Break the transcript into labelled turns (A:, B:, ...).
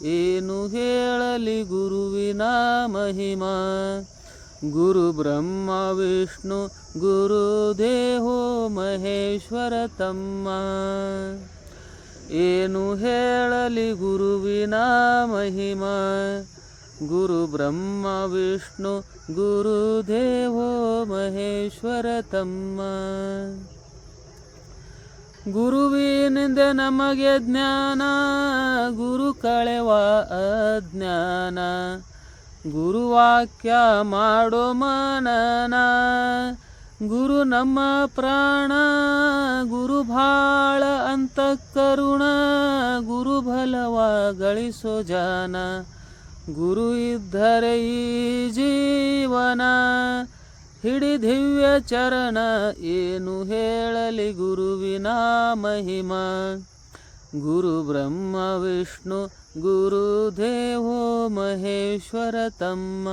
A: ಏನು ಹೇಳಲಿ ಗುರುವಿನ ಮಹಿಮಾ. ಗುರು ಬ್ರಹ್ಮ ವಿಷ್ಣು ಗುರುದೇವೋ ಮಹೇಶ್ವರ ತಮ್ಮ. ಏನು ಹೇಳಲಿ ಗುರುವಿನ ಮಹಿಮಾ. ಗುರು ಬ್ರಹ್ಮ ವಿಷ್ಣು ಗುರುದೇವೋ ಮಹೇಶ್ವರ ತಮ್ಮ. ಗುರುವಿನಿಂದ ನಮಗೆ ಜ್ಞಾನ, ಗುರು ಕಳೆವ ಅಜ್ಞಾನ. ಗುರುವಾಕ್ಯ ಮಾಡೋ ಮನನ, ಗುರು ನಮ್ಮ ಪ್ರಾಣ. ಗುರು ಭಾಳ ಅಂತಃಕರುಣ, ಗುರು ಬಲವ ಗಳಿಸೋ ಜಾನ. ಗುರು ಇದ್ದರೆ ಈ ಜೀವನ, ಹಿಡಿ ದಿವ್ಯ ಚರಣ. ಏನು ಹೇಳಲಿ ಗುರುವಿನ ಮಹಿಮಾ. ಗುರು ಬ್ರಹ್ಮ ವಿಷ್ಣು ಗುರುದೇವೋ ಮಹೇಶ್ವರ ತಮ್ಮ.